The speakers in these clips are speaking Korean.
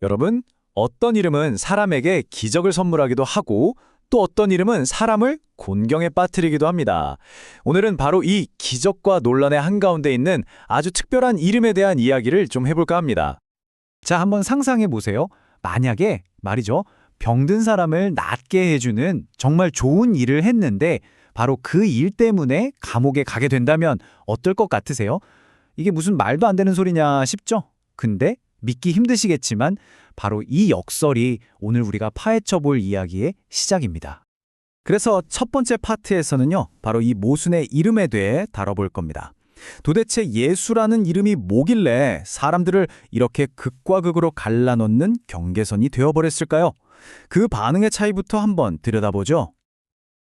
여러분, 어떤 이름은 사람에게 기적을 선물하기도 하고 또 어떤 이름은 사람을 곤경에 빠뜨리기도 합니다. 오늘은 바로 이 기적과 논란의 한가운데 있는 아주 특별한 이름에 대한 이야기를 좀 해볼까 합니다. 자, 한번 상상해 보세요. 만약에 말이죠. 병든 사람을 낫게 해주는 정말 좋은 일을 했는데 바로 그 일 때문에 감옥에 가게 된다면 어떨 것 같으세요? 이게 무슨 말도 안 되는 소리냐 싶죠? 근데 믿기 힘드시겠지만 바로 이 역설이 오늘 우리가 파헤쳐 볼 이야기의 시작입니다. 그래서 첫 번째 파트에서는요, 바로 이 모순의 이름에 대해 다뤄볼 겁니다. 도대체 예수라는 이름이 뭐길래 사람들을 이렇게 극과 극으로 갈라놓는 경계선이 되어버렸을까요? 그 반응의 차이부터 한번 들여다보죠.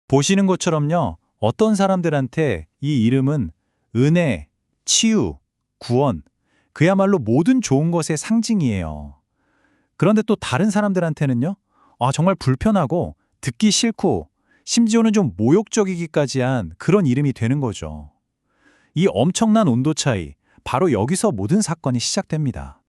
보시는 것처럼요, 어떤 사람들한테 이 이름은 은혜, 치유, 구원, 그야말로 모든 좋은 것의 상징이에요. 그런데 또 다른 사람들한테는요, 정말 불편하고 듣기 싫고 심지어는 좀 모욕적이기까지 한 그런 이름이 되는 거죠. 이 엄청난 온도 차이, 바로 여기서 모든 사건이 시작됩니다.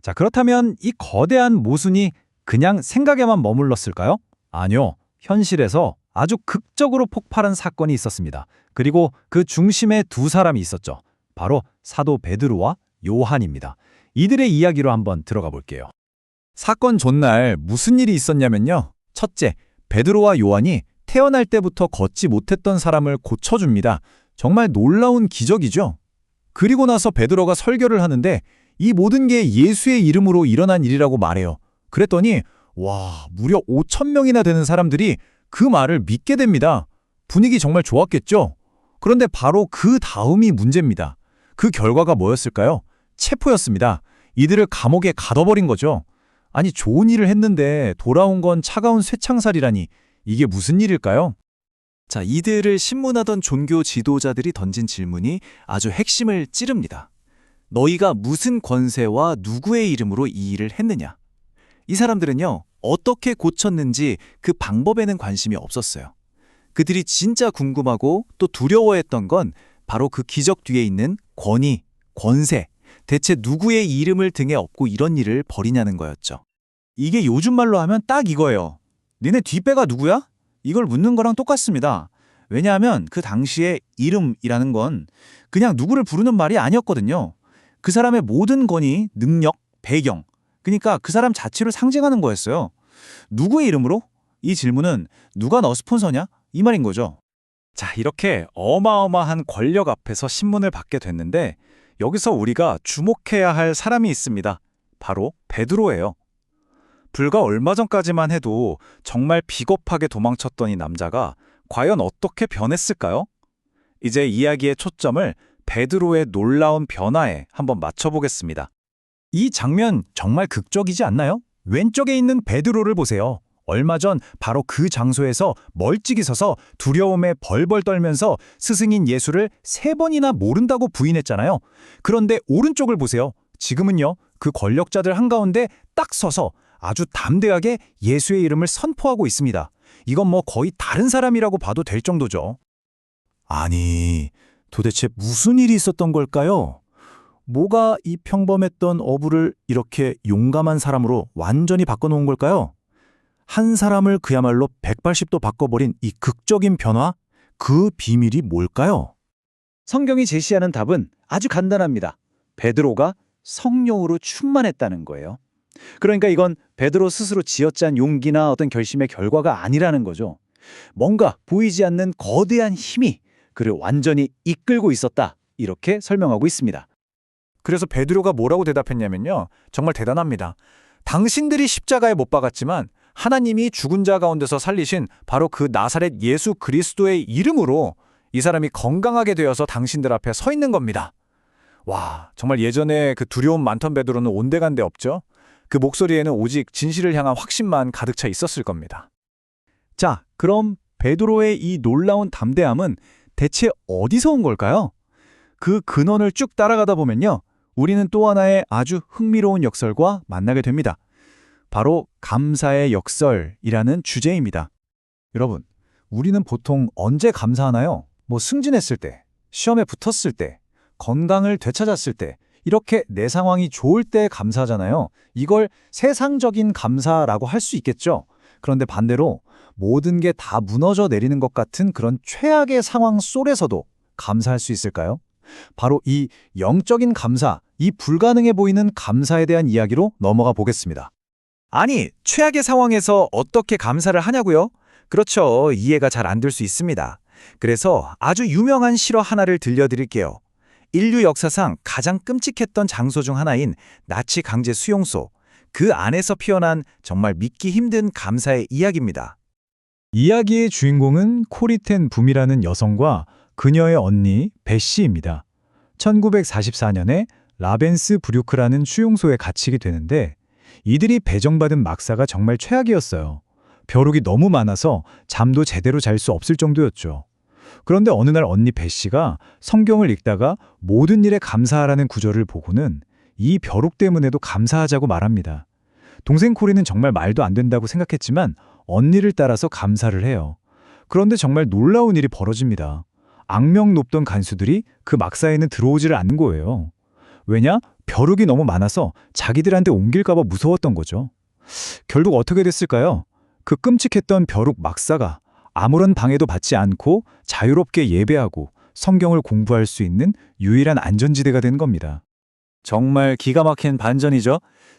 자, 그렇다면 이 거대한 모순이 그냥 생각에만 머물렀을까요? 아니요. 현실에서 아주 극적으로 폭발한 사건이 있었습니다. 그리고 그 중심에 두 사람이 있었죠. 바로 사도 베드로와 요한입니다. 이들의 이야기로 한번 들어가 볼게요. 사건 전날 무슨 일이 있었냐면요. 첫째, 베드로와 요한이 태어날 때부터 걷지 못했던 사람을 고쳐줍니다. 정말 놀라운 기적이죠. 그리고 나서 베드로가 설교를 하는데 이 모든 게 예수의 이름으로 일어난 일이라고 말해요. 그랬더니 무려 5,000명이나 되는 사람들이 그 말을 믿게 됩니다. 분위기 정말 좋았겠죠? 그런데 바로 그 다음이 문제입니다. 그 결과가 뭐였을까요? 체포였습니다. 이들을 감옥에 가둬버린 거죠. 아니, 좋은 일을 했는데 돌아온 건 차가운 쇠창살이라니, 이게 무슨 일일까요? 자, 이들을 신문하던 종교 지도자들이 던진 질문이 아주 핵심을 찌릅니다. 너희가 무슨 권세와 누구의 이름으로 이 일을 했느냐? 이 사람들은요, 어떻게 고쳤는지 그 방법에는 관심이 없었어요. 그들이 진짜 궁금하고 또 두려워했던 건 바로 그 기적 뒤에 있는 권위, 권세, 대체 누구의 이름을 등에 업고 이런 일을 벌이냐는 거였죠. 이게 요즘 말로 하면 딱 이거예요. 니네 뒷배가 누구야? 이걸 묻는 거랑 똑같습니다. 왜냐하면 그 당시에 이름이라는 건 그냥 누구를 부르는 말이 아니었거든요. 그 사람의 모든 권위, 능력, 배경, 그러니까 그 사람 자체를 상징하는 거였어요. 누구의 이름으로? 이 질문은 누가 너 스폰서냐? 이 말인 거죠. 자, 이렇게 어마어마한 권력 앞에서 신문을 받게 됐는데 여기서 우리가 주목해야 할 사람이 있습니다. 바로 베드로예요. 불과 얼마 전까지만 해도 정말 비겁하게 도망쳤던 이 남자가 과연 어떻게 변했을까요? 이제 이야기의 초점을 베드로의 놀라운 변화에 한번 맞춰보겠습니다. 이 장면 정말 극적이지 않나요? 왼쪽에 있는 베드로를 보세요. 얼마 전 바로 그 장소에서 멀찍이 서서 두려움에 벌벌 떨면서 스승인 예수를 3번이나 모른다고 부인했잖아요. 그런데 오른쪽을 보세요. 지금은요, 그 권력자들 한가운데 딱 서서 아주 담대하게 예수의 이름을 선포하고 있습니다. 이건 뭐 거의 다른 사람이라고 봐도 될 정도죠. 아니, 도대체 무슨 일이 있었던 걸까요? 뭐가 이 평범했던 어부를 이렇게 용감한 사람으로 완전히 바꿔놓은 걸까요? 한 사람을 그야말로 180도 바꿔버린 이 극적인 변화, 그 비밀이 뭘까요? 성경이 제시하는 답은 아주 간단합니다. 베드로가 성령으로 충만했다는 거예요. 그러니까 이건 베드로 스스로 쥐어짠 용기나 어떤 결심의 결과가 아니라는 거죠. 뭔가 보이지 않는 거대한 힘이 그를 완전히 이끌고 있었다, 이렇게 설명하고 있습니다. 그래서 베드로가 뭐라고 대답했냐면요. 정말 대단합니다. 당신들이 십자가에 못 박았지만 하나님이 죽은 자 가운데서 살리신 바로 그 나사렛 예수 그리스도의 이름으로 이 사람이 건강하게 되어서 당신들 앞에 서 있는 겁니다. 와, 정말 예전에 그 두려움 많던 베드로는 온데간데 없죠. 그 목소리에는 오직 진실을 향한 확신만 가득 차 있었을 겁니다. 자, 그럼 베드로의 이 놀라운 담대함은 대체 어디서 온 걸까요? 그 근원을 쭉 따라가다 보면요, 우리는 또 하나의 아주 흥미로운 역설과 만나게 됩니다. 바로 감사의 역설이라는 주제입니다. 여러분, 우리는 보통 언제 감사하나요? 뭐 승진했을 때, 시험에 붙었을 때, 건강을 되찾았을 때, 이렇게 내 상황이 좋을 때 감사하잖아요. 이걸 세상적인 감사라고 할 수 있겠죠. 그런데 반대로 모든 게 다 무너져 내리는 것 같은 그런 최악의 상황 속에서도 감사할 수 있을까요? 바로 이 영적인 감사, 이 불가능해 보이는 감사에 대한 이야기로 넘어가 보겠습니다. 아니, 최악의 상황에서 어떻게 감사를 하냐고요? 그렇죠. 이해가 잘 안 될 수 있습니다. 그래서 아주 유명한 실화 하나를 들려드릴게요. 인류 역사상 가장 끔찍했던 장소 중 하나인 나치 강제 수용소. 그 안에서 피어난 정말 믿기 힘든 감사의 이야기입니다. 이야기의 주인공은 코리텐 붐이라는 여성과 그녀의 언니 베시입니다. 1944년에 라벤스 브류크라는 수용소에 갇히게 되는데 이들이 배정받은 막사가 정말 최악이었어요. 벼룩이 너무 많아서 잠도 제대로 잘 수 없을 정도였죠. 그런데 어느 날 언니 베시가 성경을 읽다가 모든 일에 감사하라는 구절을 보고는 이 벼룩 때문에도 감사하자고 말합니다. 동생 코리는 정말 말도 안 된다고 생각했지만 언니를 따라서 감사를 해요. 그런데 정말 놀라운 일이 벌어집니다. 악명 높던 간수들이 그 막사에는 들어오지를 않는 거예요. 왜냐? 벼룩이 너무 많아서 자기들한테 옮길까봐 무서웠던 거죠. 결국 어떻게 됐을까요? 그 끔찍했던 벼룩 막사가 아무런 방해도 받지 않고 자유롭게 예배하고 성경을 공부할 수 있는 유일한 안전지대가 된 겁니다. 정말 기가 막힌 반전이죠.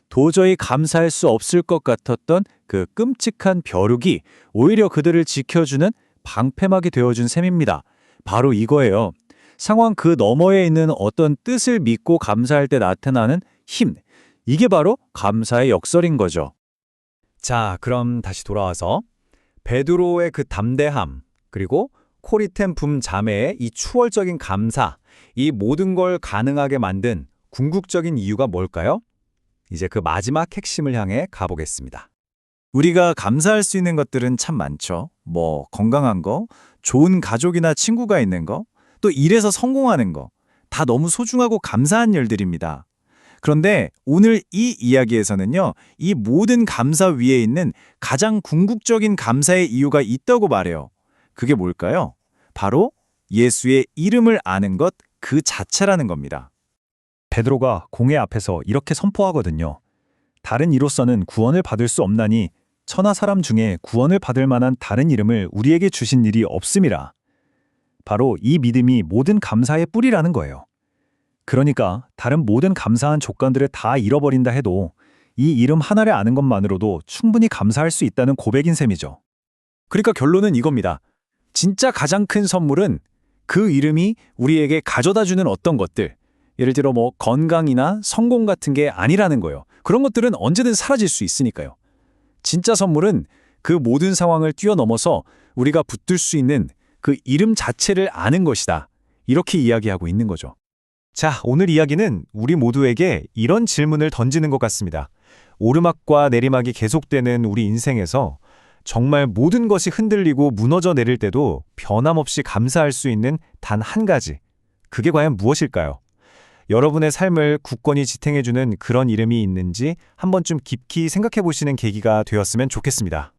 도저히 감사할 수 없을 것 같았던 그 끔찍한 벼룩이 오히려 그들을 지켜주는 방패막이 되어준 셈입니다. 바로 이거예요. 상황 그 너머에 있는 어떤 뜻을 믿고 감사할 때 나타나는 힘. 이게 바로 감사의 역설인 거죠. 자, 그럼 다시 돌아와서 베드로의 그 담대함, 그리고 코리텐 붐 자매의 이 추월적인 감사, 이 모든 걸 가능하게 만든 궁극적인 이유가 뭘까요? 이제 그 마지막 핵심을 향해 가보겠습니다. 우리가 감사할 수 있는 것들은 참 많죠. 뭐 건강한 거, 좋은 가족이나 친구가 있는 거, 또 일에서 성공하는 거, 다 너무 소중하고 감사한 일들입니다. 그런데 오늘 이 이야기에서는요, 이 모든 감사 위에 있는 가장 궁극적인 감사의 이유가 있다고 말해요. 그게 뭘까요? 바로 예수의 이름을 아는 것 그 자체라는 겁니다. 베드로가 공회 앞에서 이렇게 선포하거든요. 다른 이로서는 구원을 받을 수 없나니 천하 사람 중에 구원을 받을 만한 다른 이름을 우리에게 주신 일이 없음이라. 바로 이 믿음이 모든 감사의 뿌리라는 거예요. 그러니까 다른 모든 감사한 조건들을 다 잃어버린다 해도 이 이름 하나를 아는 것만으로도 충분히 감사할 수 있다는 고백인 셈이죠. 그러니까 결론은 이겁니다. 진짜 가장 큰 선물은 그 이름이 우리에게 가져다주는 어떤 것들, 예를 들어 뭐 건강이나 성공 같은 게 아니라는 거예요. 그런 것들은 언제든 사라질 수 있으니까요. 진짜 선물은 그 모든 상황을 뛰어넘어서 우리가 붙들 수 있는 그 이름 자체를 아는 것이다. 이렇게 이야기하고 있는 거죠. 자, 오늘 이야기는 우리 모두에게 이런 질문을 던지는 것 같습니다. 오르막과 내리막이 계속되는 우리 인생에서 정말 모든 것이 흔들리고 무너져 내릴 때도 변함없이 감사할 수 있는 단 한 가지. 그게 과연 무엇일까요? 여러분의 삶을 굳건히 지탱해주는 그런 이름이 있는지 한 번쯤 깊이 생각해 보시는 계기가 되었으면 좋겠습니다.